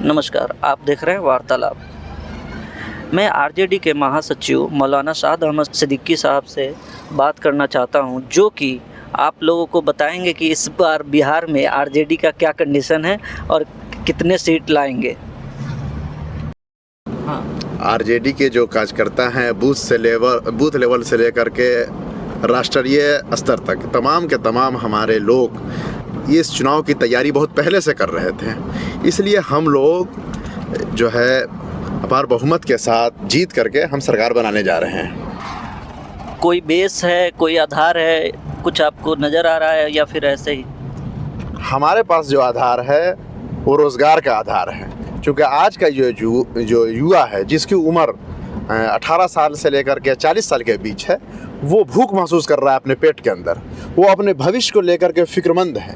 नमस्कार, आप देख रहे हैं वार्तालाप। मैं आरजेडी के महासचिव मौलाना शाद अहमद सिद्दीकी साहब से बात करना चाहता हूं, जो कि आप लोगों को बताएंगे कि इस बार बिहार में आरजेडी का क्या कंडीशन है और कितने सीट लाएंगे। आरजेडी के जो कार्यकर्ता हैं बूथ लेवल से लेकर के राष्ट्रीय स्तर तक तमाम के तमाम हमारे लोग इस चुनाव की तैयारी बहुत पहले से कर रहे थे। इसलिए हम लोग जो है अपार बहुमत के साथ जीत करके हम सरकार बनाने जा रहे हैं। कोई बेस है, कोई आधार है, कुछ आपको नज़र आ रहा है या फिर ऐसे ही? हमारे पास जो आधार है वो रोज़गार का आधार है, क्योंकि आज का जो युवा है जिसकी उम्र 18 साल से लेकर के 40 साल के बीच है, वो भूख महसूस कर रहा है अपने पेट के अंदर। वो अपने भविष्य को लेकर के फिक्रमंद है।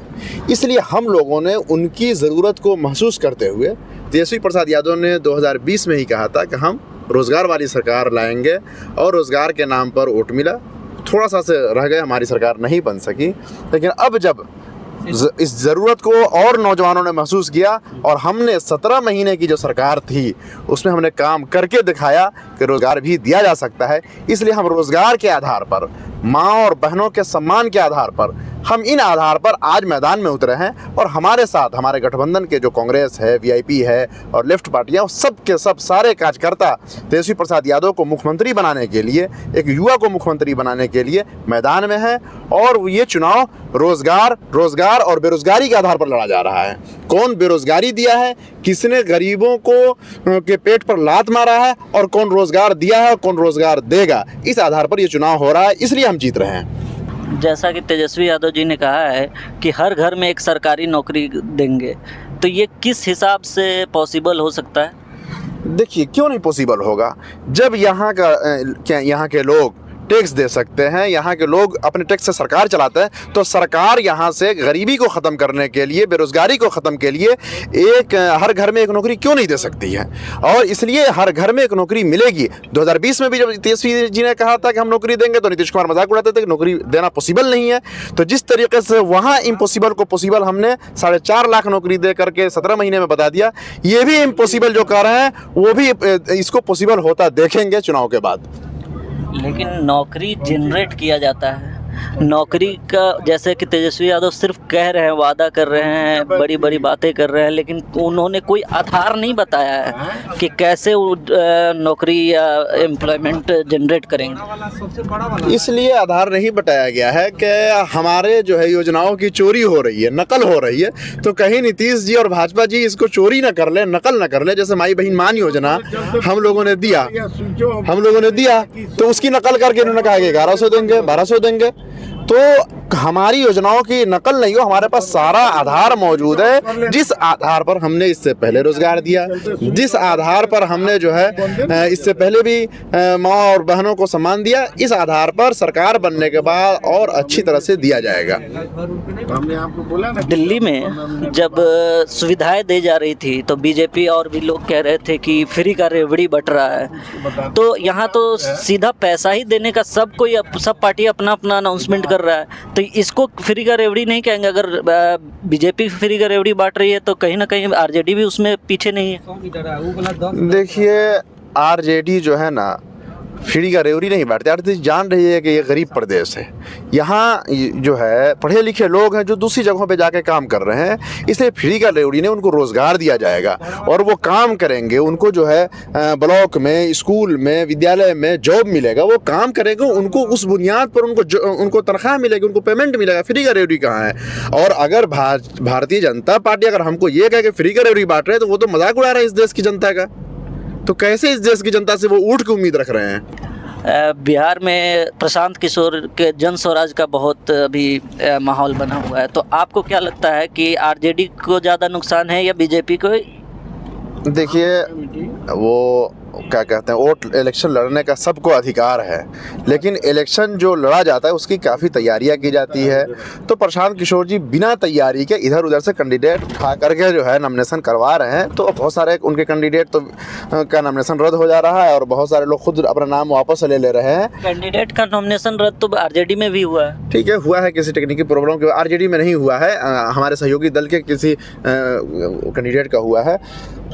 इसलिए हम लोगों ने उनकी ज़रूरत को महसूस करते हुए तेजस्वी प्रसाद यादव ने 2020 में ही कहा था कि हम रोज़गार वाली सरकार लाएंगे, और रोज़गार के नाम पर वोट मिला। थोड़ा सा से रह गए, हमारी सरकार नहीं बन सकी। लेकिन अब जब इस ज़रूरत को और नौजवानों ने महसूस किया और हमने 17 महीने की जो सरकार थी उसमें हमने काम करके दिखाया कि रोज़गार भी दिया जा सकता है। इसलिए हम रोज़गार के आधार पर, माँ और बहनों के सम्मान के आधार पर, हम इन आधार पर आज मैदान में उतरे हैं। और हमारे साथ हमारे गठबंधन के जो कांग्रेस है, वीआईपी है और लेफ्ट पार्टियाँ, सब के सब सारे कार्यकर्ता तेजस्वी प्रसाद यादव को मुख्यमंत्री बनाने के लिए, एक युवा को मुख्यमंत्री बनाने के लिए मैदान में हैं। और ये चुनाव रोज़गार और बेरोज़गारी के आधार पर लड़ा जा रहा है। कौन बेरोज़गारी दिया है, किसने गरीबों को के पेट पर लात मारा है, और कौन रोज़गार दिया है और कौन रोज़गार देगा, इस आधार पर ये चुनाव हो रहा है। इसलिए हम जीत रहे हैं। जैसा कि तेजस्वी यादव जी ने कहा है कि हर घर में एक सरकारी नौकरी देंगे, तो ये किस हिसाब से पॉसिबल हो सकता है? देखिए, क्यों नहीं पॉसिबल होगा? जब यहाँ के लोग टैक्स दे सकते हैं, यहाँ के लोग अपने टैक्स से सरकार चलाते हैं, तो सरकार यहाँ से गरीबी को ख़त्म करने के लिए, बेरोज़गारी को ख़त्म के लिए एक हर घर में एक नौकरी क्यों नहीं दे सकती है? और इसलिए हर घर में एक नौकरी मिलेगी। 2020 में भी जब तेजस्वी जी ने कहा था कि हम नौकरी देंगे, तो नीतीश कुमार मजाक उड़ाते थे कि नौकरी देना पॉसिबल नहीं है। तो जिस तरीके से वहाँ इम्पॉसिबल को पॉसिबल हमने 4.5 लाख नौकरी दे करके 17 महीने में बता दिया, ये भी इम्पॉसिबल जो कर रहे हैं वो भी इसको पॉसिबल होता देखेंगे चुनाव के बाद। लेकिन नौकरी जनरेट किया जाता है। नौकरी का, जैसे कि तेजस्वी यादव सिर्फ कह रहे हैं, वादा कर रहे हैं, बड़ी बड़ी बातें कर रहे हैं, लेकिन उन्होंने कोई आधार नहीं बताया है कि कैसे नौकरी या एम्प्लॉयमेंट जनरेट करेंगे। इसलिए आधार नहीं बताया गया है कि हमारे जो है योजनाओं की चोरी हो रही है, नकल हो रही है। तो कहीं नीतीश जी और भाजपा जी इसको चोरी ना कर ले, नकल ना कर ले। जैसे माई बहन मान योजना हम लोगों ने दिया तो उसकी नकल करके इन्होंने कहा कि 1100 देंगे, 1200 देंगे। तो हमारी योजनाओं की नकल नहीं हो, हमारे पास सारा आधार मौजूद है। जिस आधार पर हमने इससे पहले रोजगार दिया, जिस आधार पर हमने जो है इससे पहले भी माँ और बहनों को सम्मान दिया, इस आधार पर सरकार बनने के बाद और अच्छी तरह से दिया जाएगा। दिल्ली में जब सुविधाएं दी जा रही थी तो बीजेपी और भी लोग कह रहे थे कि फ्री का रेवड़ी बट रहा है। तो यहाँ तो सीधा पैसा ही देने का सब पार्टी अपना अपना अनाउंसमेंट कर रहा है, तो इसको फ्री का रेवड़ी नहीं कहेंगे। अगर बीजेपी फ्री का रेवड़ी बांट रही है तो कहीं ना कहीं आरजेडी भी उसमें पीछे नहीं है। देखिए, आरजेडी जो है ना फ्री का रेवड़ी नहीं बांटते। आरजेडी जान रही है कि ये गरीब प्रदेश है, यहाँ जो है पढ़े लिखे लोग हैं जो दूसरी जगहों पे जाके काम कर रहे हैं, इसलिए फ्री का रेवड़ी ने उनको रोज़गार दिया जाएगा और वो काम करेंगे। उनको जो है ब्लॉक में, स्कूल में, विद्यालय में जॉब मिलेगा, वो काम करेंगे, उनको उस बुनियाद पर उनको तनख्वाह मिलेगी, उनको पेमेंट मिलेगा। फ्री का रेवड़ी कहाँ है? और अगर भारतीय जनता पार्टी अगर हमको ये कहे कि फ्री का रेवड़ी बांट रहे हैं, तो वो तो मजाक उड़ा रहे हैं इस देश की जनता का। तो कैसे इस देश की जनता से वो ऊँट की उम्मीद रख रहे हैं? बिहार में प्रशांत किशोर के जन स्वराज का बहुत अभी माहौल बना हुआ है, तो आपको क्या लगता है कि आरजेडी को ज़्यादा नुकसान है या बीजेपी को? देखिए, वो क्या कहते हैं, वोट इलेक्शन लड़ने का सबको अधिकार है, लेकिन इलेक्शन जो लड़ा जाता है उसकी काफ़ी तैयारियां की जाती है। तो प्रशांत किशोर जी बिना तैयारी के इधर उधर से कैंडिडेट उठा करके जो है नॉमिनेशन करवा रहे हैं, तो बहुत सारे उनके कैंडिडेट तो का नॉमिनेशन रद्द हो जा रहा है और बहुत सारे लोग खुद अपना नाम वापस ले रहे हैं। कैंडिडेट का नॉमिनेशन रद्द तो आरजेडी में भी हुआ है। ठीक है, हुआ है, किसी टेक्निकल प्रॉब्लम के आरजेडी में नहीं हुआ है, हमारे सहयोगी दल के किसी कैंडिडेट का हुआ है।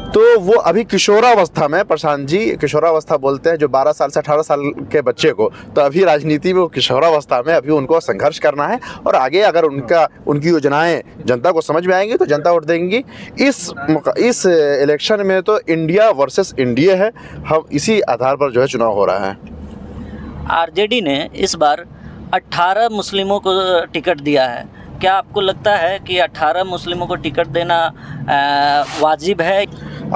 तो वो अभी किशोरावस्था में, प्रशांत जी किशोरावस्था बोलते हैं जो 12 साल से 18 साल के बच्चे को, तो अभी राजनीति में वो किशोरावस्था में, अभी उनको संघर्ष करना है और आगे अगर उनकी योजनाएं जनता को समझ में आएंगी तो जनता वोट देंगी। इस इलेक्शन में तो इंडिया वर्सेस इंडिया है, हम इसी आधार पर जो है चुनाव हो रहा है। आरजेडी ने इस बार 18 मुस्लिमों को टिकट दिया है, क्या आपको लगता है कि 18 मुस्लिमों को टिकट देना वाजिब है?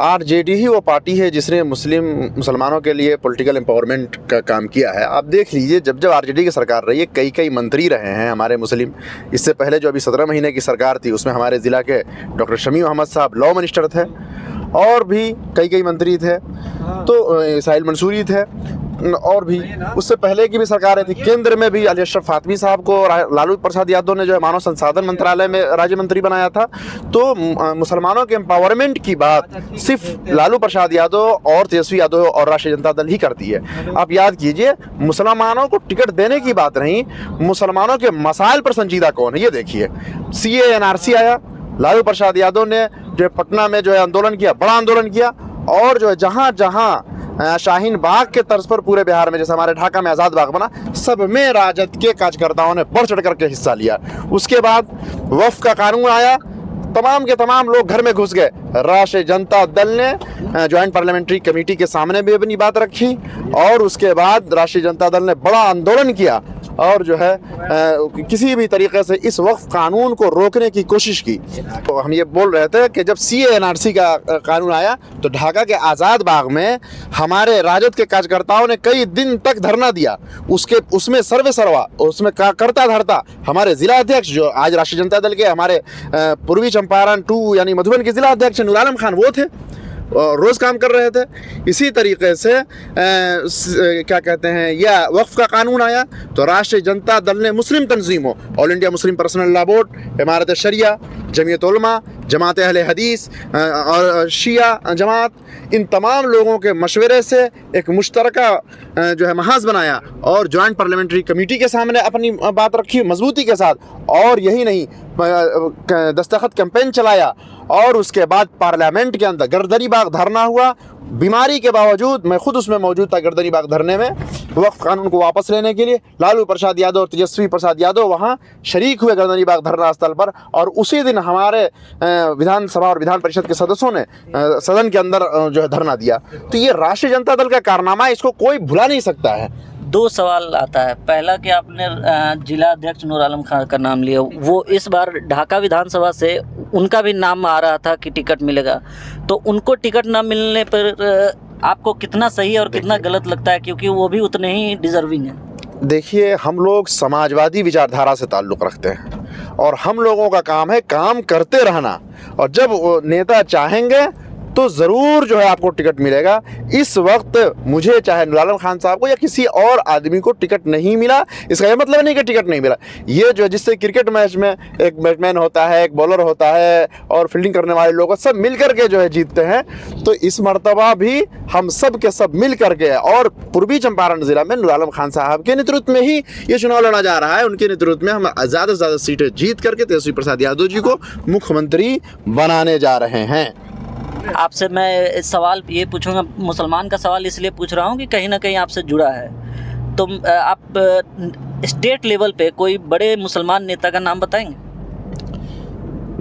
आरजेडी ही वो पार्टी है जिसने मुसलमानों के लिए पॉलिटिकल एम्पावरमेंट का काम किया है। आप देख लीजिए, जब आरजेडी की सरकार रही है, कई मंत्री रहे हैं हमारे मुस्लिम। इससे पहले जो अभी 17 महीने की सरकार थी, उसमें हमारे ज़िला के डॉक्टर शमी मोहम्मद साहब लॉ मिनिस्टर थे और भी कई मंत्री थे, तो साहिल मंसूरी थे, और भी उससे पहले की भी सरकारें थी। केंद्र में भी अली अशरफ फातमी साहब को लालू प्रसाद यादव ने जो है मानव संसाधन मंत्रालय में राज्य मंत्री बनाया था। तो मुसलमानों के एम्पावरमेंट की बात सिर्फ लालू प्रसाद यादव और तेजस्वी यादव और राष्ट्रीय जनता दल ही करती है। आप याद कीजिए, मुसलमानों को टिकट देने की बात नहीं, मुसलमानों के मसाइल पर संजीदा कौन है ये देखिए। CAA NRC आया, लालू प्रसाद यादव ने जो पटना में जो है आंदोलन किया, बड़ा आंदोलन किया, और जो है जहाँ जहाँ शाहीन बाग के तर्ज पर पूरे बिहार में, जैसे हमारे ढाका में आज़ाद बाग बना, सब में राजद के कार्यकर्ताओं ने बढ़ चढ़ करके हिस्सा लिया। उसके बाद वक्फ का कानून आया, तमाम के तमाम लोग घर में घुस गए। राष्ट्रीय जनता दल ने ज्वाइंट पार्लियामेंट्री कमेटी के सामने भी अपनी बात रखी और उसके बाद राष्ट्रीय जनता दल ने बड़ा आंदोलन किया और जो है किसी भी तरीके से इस वक्फ कानून को रोकने की कोशिश की। तो हम ये बोल रहे थे कि जब CAA NRC का कानून आया तो ढाका के आज़ाद बाग में हमारे राजद के कार्यकर्ताओं ने कई दिन तक धरना दिया। उसमें सर्वे सर्वा उसमें करता धरता हमारे जिला अध्यक्ष, जो आज राष्ट्रीय जनता दल के हमारे पूर्वी चंपारण 2 यानी मधुबन के जिला अध्यक्ष नूर आलम खान, वो थे, रोज़ काम कर रहे थे। इसी तरीके से क्या कहते हैं, यह वक्फ का कानून आया तो राष्ट्रीय जनता दल ने मुस्लिम तंजीमों, all India Muslim personal law board, Imarat Shariah, Jamiat Ulama, जमात अहले हदीस और शिया जमात, इन तमाम लोगों के मशवरे से एक मुश्तरका जो है महाज बनाया और जॉइंट पार्लियामेंट्री कमेटी के सामने अपनी बात रखी मजबूती के साथ। और यही नहीं, दस्तखत कैंपेन चलाया और उसके बाद पार्लियामेंट के अंदर गर्दनी बाग धरना हुआ। बीमारी के बावजूद मैं खुद उसमें मौजूद था, गर्दनी बाग धरने में, वक्फ कानून को वापस लेने के लिए। लालू प्रसाद यादव और तेजस्वी प्रसाद यादव वहाँ शरीक हुए गर्दनी बाग धरना स्थल पर, और उसी दिन हमारे विधानसभा और विधान परिषद के सदस्यों ने सदन के अंदर जो है धरना दिया। तो ये राष्ट्रीय जनता दल का कारनामा है, इसको कोई भुला नहीं सकता है। 2 सवाल आता है। पहला कि आपने जिला अध्यक्ष नूर आलम खान का नाम लिया, वो इस बार ढाका विधानसभा से उनका भी नाम आ रहा था कि टिकट मिलेगा, तो उनको टिकट ना मिलने पर आपको कितना सही और कितना गलत लगता है, क्योंकि वो भी उतने ही डिजर्विंग हैं? देखिए, हम लोग समाजवादी विचारधारा से ताल्लुक़ रखते हैं और हम लोगों का काम है काम करते रहना, और जब नेता चाहेंगे तो ज़रूर जो है आपको टिकट मिलेगा। इस वक्त मुझे चाहे नूर आलम खान साहब को या किसी और आदमी को टिकट नहीं मिला, इसका यह मतलब नहीं कि टिकट नहीं मिला। ये जो जिससे क्रिकेट मैच में एक बैट्समैन होता है, एक बॉलर होता है और फील्डिंग करने वाले लोग सब मिल करके जो है जीतते हैं, तो इस मर्तबा भी हम सब के सब मिल करके और पूर्वी चंपारण ज़िला में नूर आलम खान साहब के नेतृत्व में ही ये चुनाव लड़ा जा रहा है। उनके नेतृत्व में हम ज़्यादा से ज़्यादा सीटें जीत करके तेजस्वी प्रसाद यादव जी को मुख्यमंत्री बनाने जा रहे हैं। आपसे मैं सवाल ये पूछूंगा, मुसलमान का सवाल इसलिए पूछ रहा हूँ कि कहीं ना कहीं आपसे जुड़ा है। तो आप स्टेट लेवल पे कोई बड़े मुसलमान नेता का नाम बताएंगे?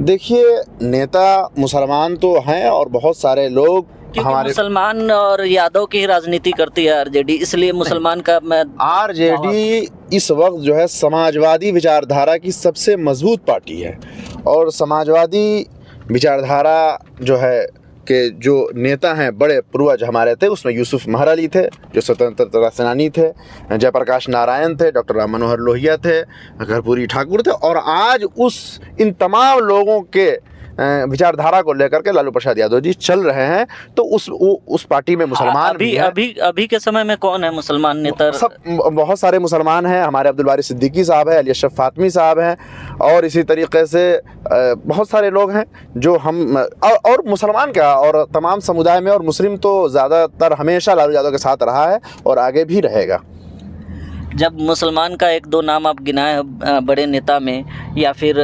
देखिए, नेता मुसलमान तो हैं और बहुत सारे लोग हमारे मुसलमान और यादव की राजनीति करती है आरजेडी, इसलिए मुसलमान का मैं आरजेडी इस वक्त जो है समाजवादी विचारधारा की सबसे मजबूत पार्टी है। और समाजवादी विचारधारा जो है के जो नेता हैं बड़े पूर्वज हमारे थे, उसमें यूसुफ महर अली थे जो स्वतंत्रता सेनानी थे, जयप्रकाश नारायण थे, डॉक्टर राम मनोहर लोहिया थे, कर्पूरी ठाकुर थे, और आज इन तमाम लोगों के विचारधारा को लेकर के लालू प्रसाद यादव जी चल रहे हैं। तो उस पार्टी में मुसलमान अभी के समय में कौन है मुसलमान नेता? सब बहुत सारे मुसलमान हैं। हमारे अब्दुल बारी सिद्दीकी साहब हैं, अली अशरफ फातमी साहब हैं, और इसी तरीके से बहुत सारे लोग हैं जो हम और मुसलमान क्या और तमाम समुदाय में, और मुस्लिम तो ज़्यादातर हमेशा लालू यादव के साथ रहा है और आगे भी रहेगा। जब मुसलमान का 1-2 नाम आप गिनाए बड़े नेता में या फिर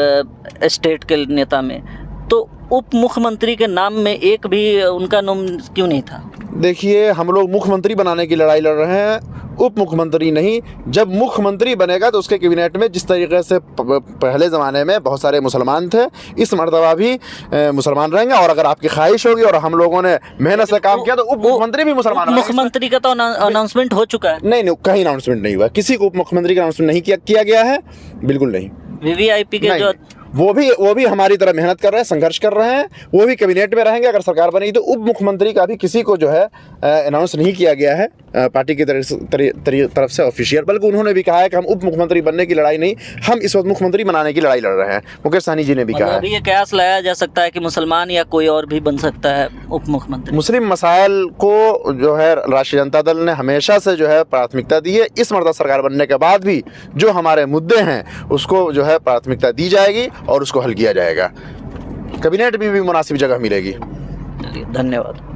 स्टेट के नेता में, तो उप मुख्यमंत्री के नाम में एक भी उनका नाम क्यों नहीं था? देखिए, हम लोग मुख्यमंत्री बनाने की लड़ाई लड़ रहे हैं, उप मुख्यमंत्री नहीं। जब मुख्यमंत्री बनेगा तो उसके कैबिनेट में जिस तरीके से पहले ज़माने में बहुत सारे मुसलमान थे, इस मर्तबा भी मुसलमान रहेंगे। और अगर आपकी ख्वाहिश होगी और हम लोगों ने मेहनत से काम किया तो उप मुख्यमंत्री भी मुसलमान रहेंगे। मुख्यमंत्री का तो अनाउंसमेंट हो चुका है। नहीं, कहीं अनाउंसमेंट नहीं हुआ, किसी को उप मुख्यमंत्री का अनाउंसमेंट नहीं किया गया है, बिल्कुल नहीं। वीवीआईपी के जो वो भी हमारी तरह मेहनत कर रहे हैं, संघर्ष कर रहे हैं, वो भी कैबिनेट में रहेंगे। अगर सरकार बनेगी तो उप मुख्यमंत्री का भी किसी को जो है अनाउंस नहीं किया गया है पार्टी की तरफ से ऑफिशियल, बल्कि उन्होंने भी कहा है कि हम उप मुख्यमंत्री बनने की लड़ाई नहीं, हम इस वक्त मुख्यमंत्री बनाने की लड़ाई लड़ रहे हैं। मुकेश सहनी जी ने भी कहा है। अभी ये कयास लाया जा सकता है कि मुसलमान या कोई और भी बन सकता है उप मुख्यमंत्री। मुस्लिम मसाइल को जो है राष्ट्रीय जनता दल ने हमेशा से जो है प्राथमिकता दी है। इस मर्तबा सरकार बनने के बाद भी जो हमारे मुद्दे हैं उसको जो है प्राथमिकता दी जाएगी और उसको हल किया जाएगा। कैबिनेट में भी मुनासिब जगह मिलेगी। धन्यवाद।